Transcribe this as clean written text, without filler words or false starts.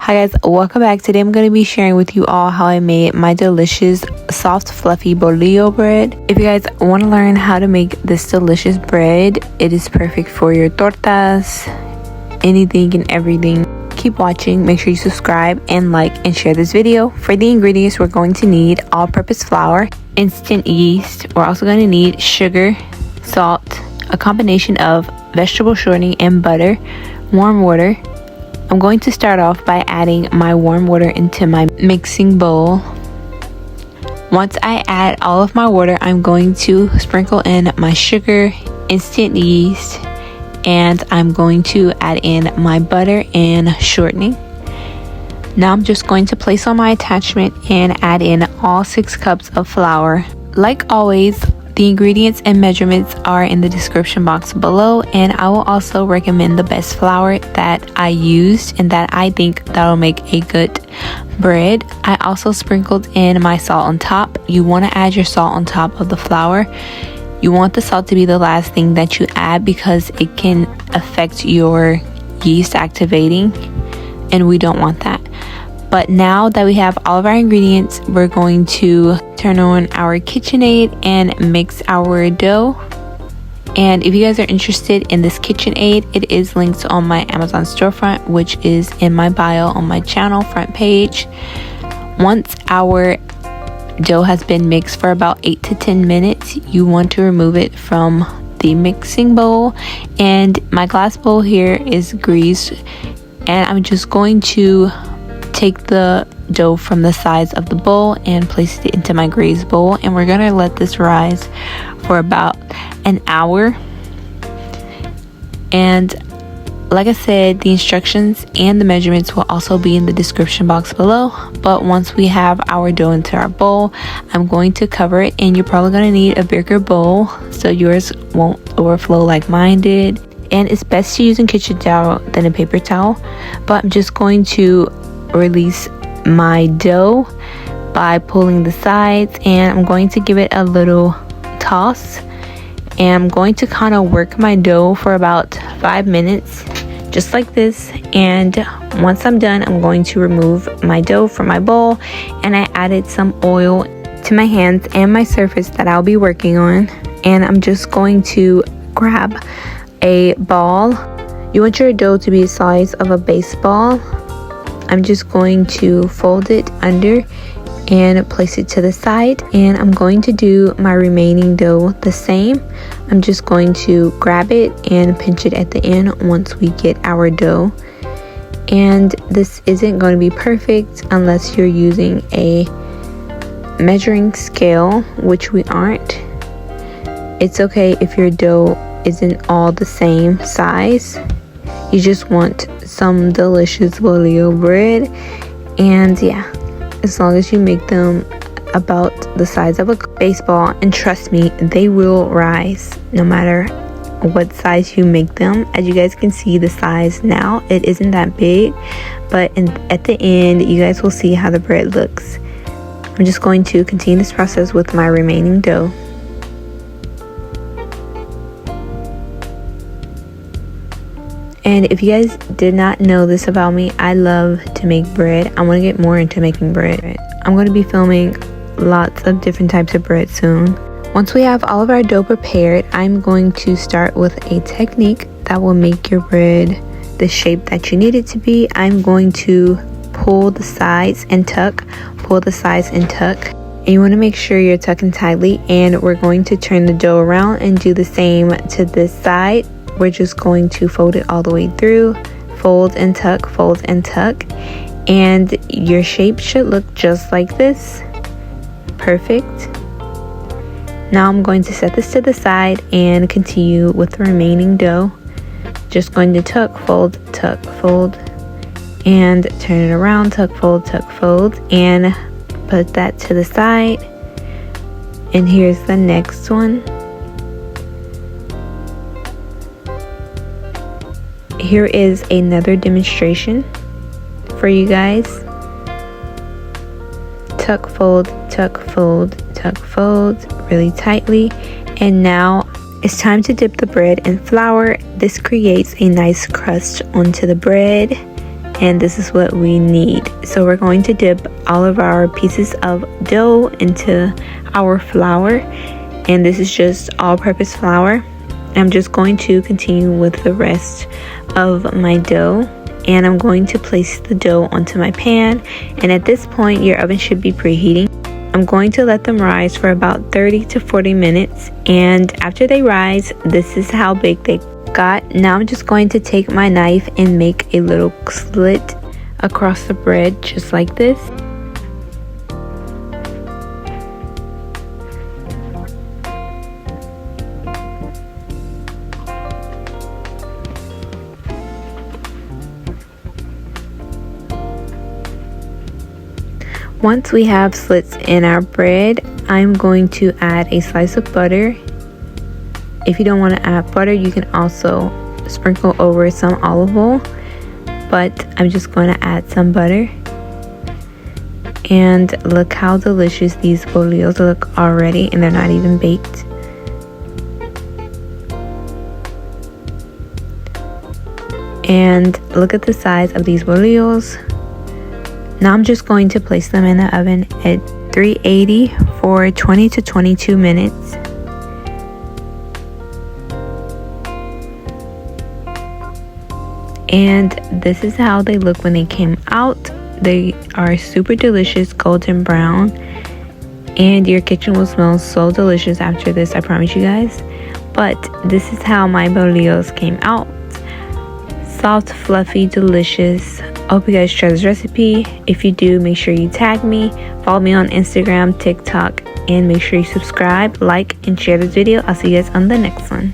Hi guys, welcome back. Today I'm going to be sharing with you all how I made my delicious soft fluffy bolillo bread. If you guys want to learn how to make this delicious bread, it is perfect for your tortas, anything and everything. Keep watching, make sure you subscribe and like and share this video. For the ingredients, we're going to need all-purpose flour, instant yeast. We're also going to need sugar, salt, a combination of vegetable shortening and butter, warm water. I'm going to start off by adding my warm water into my mixing bowl. Once I add all of my water, I'm going to sprinkle in my sugar, instant yeast, and I'm going to add in my butter and shortening. Now I'm just going to place on my attachment and add in all 6 cups of flour. Like always, the ingredients and measurements are in the description box below, and I will also recommend the best flour that I used and that I think that will make a good bread. I also sprinkled in my salt on top. You want to add your salt on top of the flour. You want the salt to be the last thing that you add because it can affect your yeast activating, and we don't want that. But now that we have all of our ingredients, we're going to turn on our KitchenAid and mix our dough. And if you guys are interested in this KitchenAid, it is linked on my Amazon storefront, which is in my bio on my channel front page. Once our dough has been mixed for about 8 to 10 minutes, you want to remove it from the mixing bowl. And my glass bowl here is greased, and I'm just going to take the dough from the sides of the bowl and place it into my greased bowl, and we're gonna let this rise for about an hour. And like I said, the instructions and the measurements will also be in the description box below. But once we have our dough into our bowl, I'm going to cover it, and you're probably gonna need a bigger bowl so yours won't overflow like mine did. And it's best to use a kitchen towel than a paper towel. But I'm just going to release my dough by pulling the sides, and I'm going to give it a little toss, and I'm going to kind of work my dough for about 5 minutes just like this. And once I'm done, I'm going to remove my dough from my bowl, and I added some oil to my hands and my surface that I'll be working on. And I'm just going to grab a ball. You want your dough to be the size of a baseball. I'm just going to fold it under and place it to the side, and I'm going to do my remaining dough the same. I'm just going to grab it and pinch it at the end once we get our dough. And this isn't going to be perfect unless you're using a measuring scale, which we aren't. It's okay if your dough isn't all the same size. You just want some delicious bolillo bread. And yeah, as long as you make them about the size of a baseball, and trust me, they will rise no matter what size you make them. As you guys can see, the size now, it isn't that big, but at the end you guys will see how the bread looks. I'm just going to continue this process with my remaining dough. And if you guys did not know this about me, I love to make bread. I want to get more into making bread. I'm going to be filming lots of different types of bread soon. Once we have all of our dough prepared, I'm going to start with a technique that will make your bread the shape that you need it to be. I'm going to pull the sides and tuck, pull the sides and tuck. And you want to make sure you're tucking tightly. And we're going to turn the dough around and do the same to this side. We're just going to fold it all the way through, fold and tuck, and your shape should look just like this. Perfect. Now I'm going to set this to the side and continue with the remaining dough. Just going to tuck, fold, and turn it around, tuck, fold, and put that to the side. And here's the next one. Here is another demonstration for you guys. Tuck, fold, really tightly. And now it's time to dip the bread in flour. This creates a nice crust onto the bread. and this is what we need. So we're going to dip all of our pieces of dough into our flour, and this is just all-purpose flour. I'm just going to continue with the rest of my dough, and I'm going to place the dough onto my pan, and at this point your oven should be preheating. I'm going to let them rise for about 30 to 40 minutes, and after they rise, this is how big they got. Now I'm just going to take my knife and make a little slit across the bread just like this. Once we have slits in our bread, I'm going to add a slice of butter. If you don't want to add butter, you can also sprinkle over some olive oil, but I'm just going to add some butter. And look how delicious these bolillos look already, and they're not even baked. And look at the size of these bolillos. Now I'm just going to place them in the oven at 380 for 20 to 22 minutes. And this is how they look when they came out. They are super delicious, golden brown, and your kitchen will smell so delicious after this, I promise you guys. But this is how my bolillos came out. Soft, fluffy, delicious. I hope you guys try this recipe. If you do, make sure you tag me, follow me on Instagram, TikTok, and make sure you subscribe, like, and share this video. I'll see you guys on the next one.